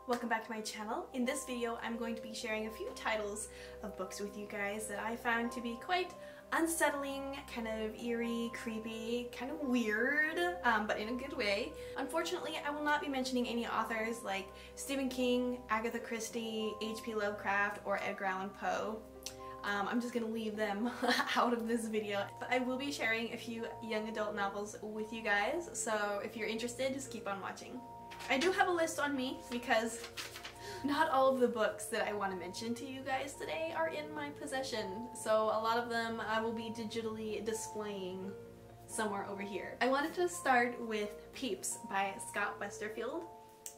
welcome back to my channel. In this video I'm going to be sharing a few titles of books with you guys that I found to be quite unsettling, kind of eerie, creepy, kind of weird, but in a good way. Unfortunately, I will not be mentioning any authors like Stephen King, Agatha Christie, H.P. Lovecraft, or Edgar Allan Poe. I'm just gonna leave them out of this video, but I will be sharing a few young adult novels with you guys, so if you're interested, just keep on watching. I do have a list on me because not all of the books that I want to mention to you guys today are in my possession, so a lot of them I will be digitally displaying somewhere over here. I wanted to start with Peeps by Scott Westerfield.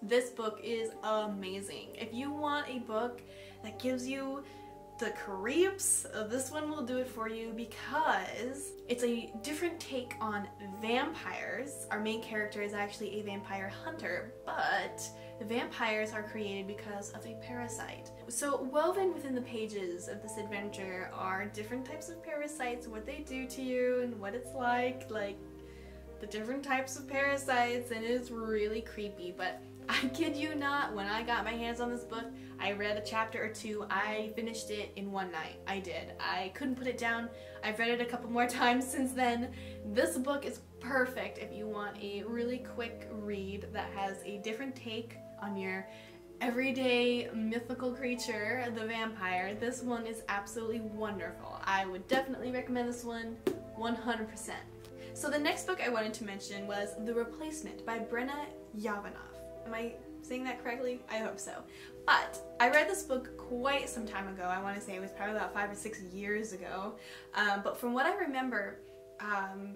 This book is amazing. If you want a book that gives you the creeps, this one will do it for you because it's a different take on vampires. Our main character is actually a vampire hunter, but the vampires are created because of a parasite. So woven within the pages of this adventure are different types of parasites, what they do to you and what it's like the different types of parasites, and it's really creepy. But I kid you not, when I got my hands on this book, I read a chapter or two. I finished it in one night. I did. I couldn't put it down. I've read it a couple more times since then. This book is perfect if you want a really quick read that has a different take on your everyday mythical creature, the vampire. This one is absolutely wonderful. I would definitely recommend this one 100%. So the next book I wanted to mention was The Replacement by Brenna Yovanov. Am I saying that correctly? I hope so. But I read this book quite some time ago. I want to say it was probably about 5 or 6 years ago. But from what I remember,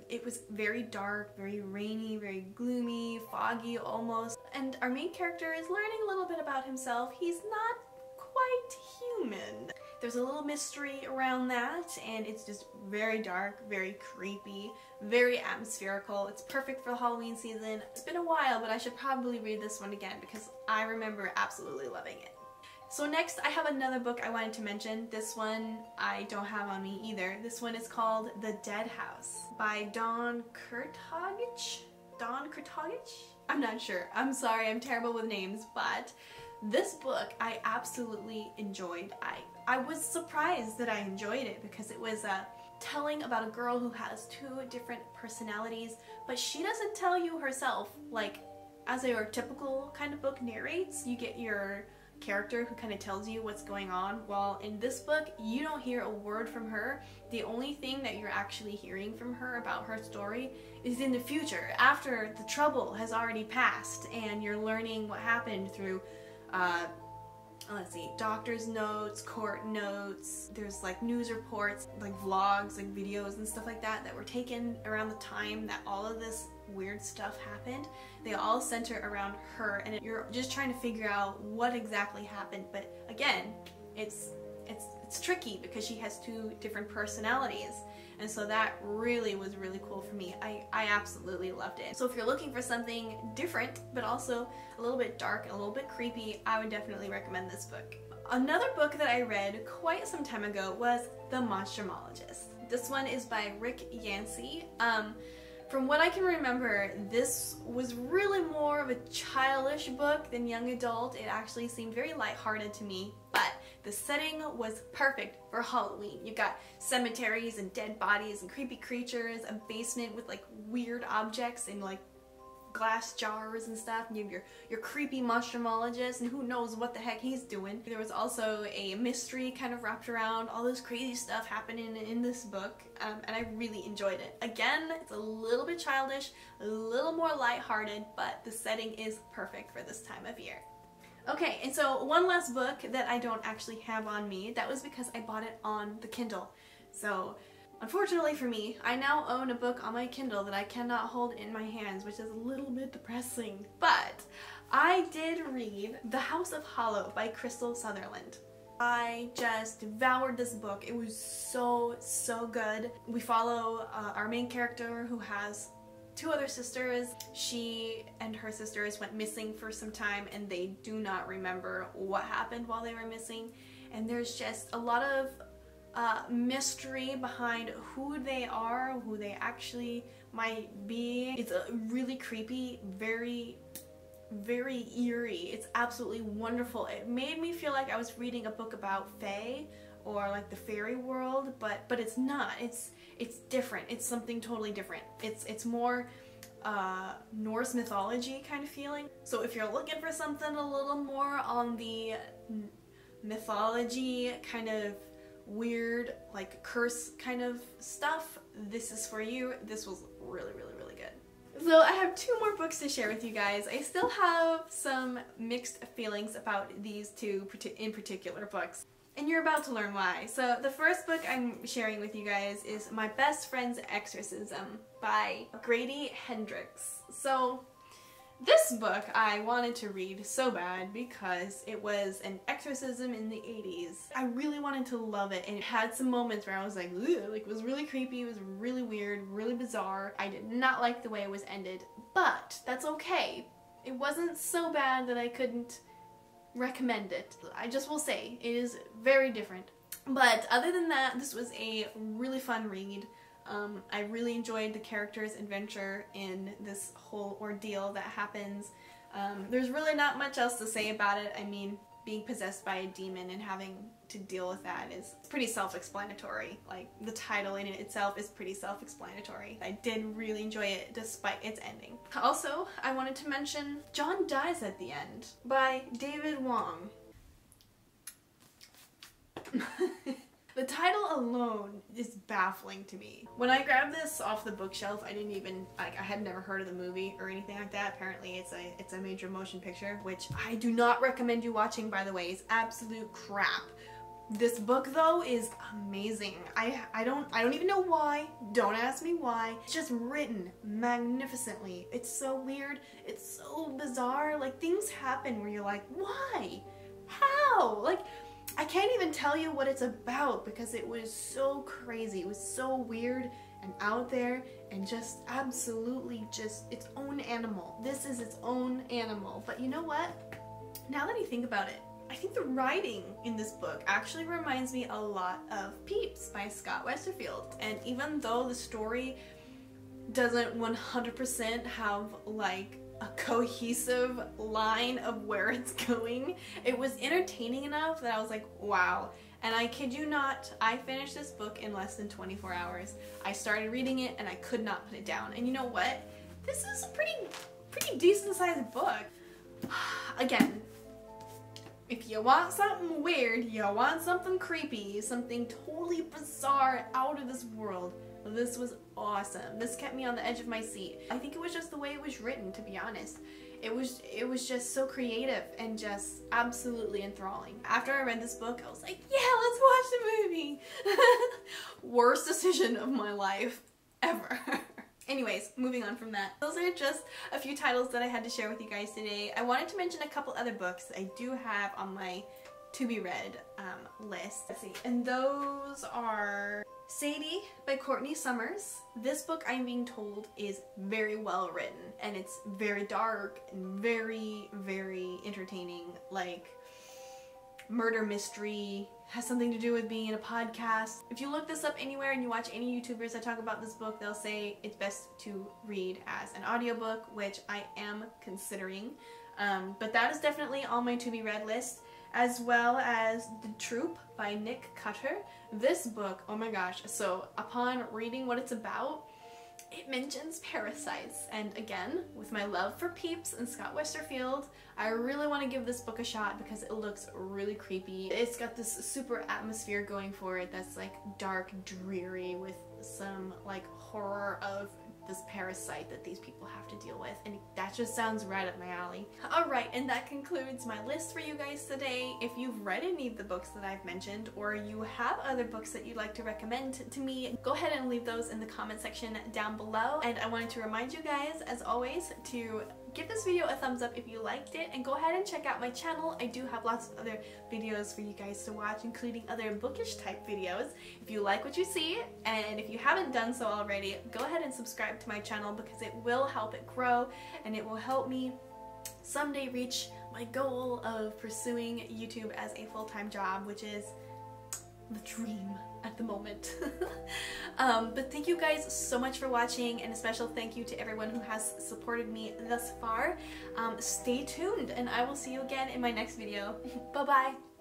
it was very dark, very rainy, very gloomy, foggy almost. And our main character is learning a little bit about himself. He's not quite human. There's a little mystery around that, and it's just very dark, very creepy, very atmospherical. It's perfect for the Halloween season. It's been a while, but I should probably read this one again because I remember absolutely loving it. So next I have another book I wanted to mention. This one I don't have on me either. This one is called The Dead House by Dawn Kurtogich? Dawn Kurtogich? I'm not sure. I'm sorry, I'm terrible with names, but this book I absolutely enjoyed. I was surprised that I enjoyed it because it was telling about a girl who has 2 different personalities, but she doesn't tell you herself like as a typical kind of book narrates. You get your character who kind of tells you what's going on. Well, in this book you don't hear a word from her. The only thing that you're actually hearing from her about her story is in the future, after the trouble has already passed, and you're learning what happened through let's see, doctor's notes, court notes, there's like news reports, like vlogs, like videos and stuff like that that were taken around the time that all of this weird stuff happened. They all center around her, and you're just trying to figure out what exactly happened. But again, it's tricky because she has 2 different personalities, and so that really was really cool for me. I absolutely loved it. So if you're looking for something different but also a little bit dark and a little bit creepy, I would definitely recommend this book. Another book that I read quite some time ago was The Monstrumologist. This one is by Rick Yancey. From what I can remember, this was really more of a childish book than young adult. It actually seemed very lighthearted to me, but the setting was perfect for Halloween. You've got cemeteries and dead bodies and creepy creatures, a basement with like weird objects and like glass jars and stuff, and you have your creepy monstrumologist, and who knows what the heck he's doing. There was also a mystery kind of wrapped around all this crazy stuff happening in this book, and I really enjoyed it. Again, it's a little bit childish, a little more lighthearted, but the setting is perfect for this time of year. Okay, and so one last book that I don't actually have on me, that was because I bought it on the Kindle. So unfortunately for me, I now own a book on my Kindle that I cannot hold in my hands, which is a little bit depressing. But I did read The House of Hollow by KRYSTAL Sutherland. I just devoured this book. It was so good. We follow our main character who has 2 other sisters. She and her sisters went missing for some time, and they do not remember what happened while they were missing. And there's just a lot of mystery behind who they are, who they actually might be. It's a really creepy, very very eerie. It's absolutely wonderful. It made me feel like I was reading a book about fae or like the fairy world, but it's not. It's different. It's something totally different. It's more Norse mythology kind of feeling. So if you're looking for something a little more on the mythology kind of weird, like curse kind of stuff, this is for you. This was really, really, really good. So I have 2 more books to share with you guys. I still have some mixed feelings about these 2 in particular books, and you're about to learn why. So the first book I'm sharing with you guys is My Best Friend's Exorcism by Grady Hendrix. So this book I wanted to read so bad because it was an exorcism in the 80s. I really wanted to love it, and it had some moments where I was like, ugh, like it was really creepy, it was really weird, really bizarre. I did not like the way it was ended, but that's okay. It wasn't so bad that I couldn't recommend it. I just will say it is very different. But other than that, this was a really fun read. I really enjoyed the character's adventure in this whole ordeal that happens. There's really not much else to say about it. I mean, being possessed by a demon and having to deal with that is pretty self-explanatory. Like, the title in it itself is pretty self-explanatory. I did really enjoy it despite its ending. Also, I wanted to mention John Dies at the End by David Wong. The title alone is baffling to me. When I grabbed this off the bookshelf, I didn't even, I had never heard of the movie or anything like that. Apparently it's a major motion picture, which I do not recommend you watching, by the way. It's absolute crap. This book though is amazing. I don't even know why. Don't ask me why. It's just written magnificently. It's so weird. It's so bizarre. Like, things happen where you're like, why? How? Like, I can't even tell you what it's about because it was so crazy. It was so weird and out there and just absolutely just its own animal. This is its own animal. But you know what? Now that I think about it, I think the writing in this book actually reminds me a lot of Peeps by Scott Westerfield. And even though the story doesn't 100% have like a cohesive line of where it's going, it was entertaining enough that I was like, wow. And I kid you not, I finished this book in less than 24 hours. I started reading it and I could not put it down. And you know what? This is a pretty decent sized book. Again, if you want something weird, you want something creepy, something totally bizarre, out of this world, this was awesome. This kept me on the edge of my seat. I think it was just the way it was written, to be honest. It was just so creative and just absolutely enthralling. After I read this book, I was like, yeah, let's watch the movie. Worst decision of my life ever. Anyways, moving on from that. Those are just a few titles that I had to share with you guys today. I wanted to mention a couple other books I do have on my to-be-read list. Let's see. And those are Sadie by Courtney Summers. This book, I'm being told, is very well written and it's very dark and very, very entertaining. Like, murder mystery, has something to do with being in a podcast. If you look this up anywhere and you watch any YouTubers that talk about this book, they'll say it's best to read as an audiobook, which I am considering. But that is definitely on my to-be-read list, as well as The Troop by Nick Cutter. This book, oh my gosh, so upon reading what it's about, it mentions parasites, and again, with my love for Peeps and Scott Westerfield, I really want to give this book a shot because it looks really creepy. It's got this super atmosphere going for it that's like dark, dreary, with some like horror of this parasite that these people have to deal with, and that just sounds right up my alley. Alright, and that concludes my list for you guys today. If you've read any of the books that I've mentioned, or you have other books that you'd like to recommend to me, go ahead and leave those in the comment section down below. And I wanted to remind you guys, as always, to give this video a thumbs up if you liked it, and go ahead and check out my channel. I do have lots of other videos for you guys to watch, including other bookish type videos. If you like what you see, and if you haven't done so already, go ahead and subscribe to my channel because it will help it grow and it will help me someday reach my goal of pursuing YouTube as a full-time job, which is the dream at the moment. But thank you guys so much for watching, and a special thank you to everyone who has supported me thus far. Stay tuned, and I will see you again in my next video. Bye bye!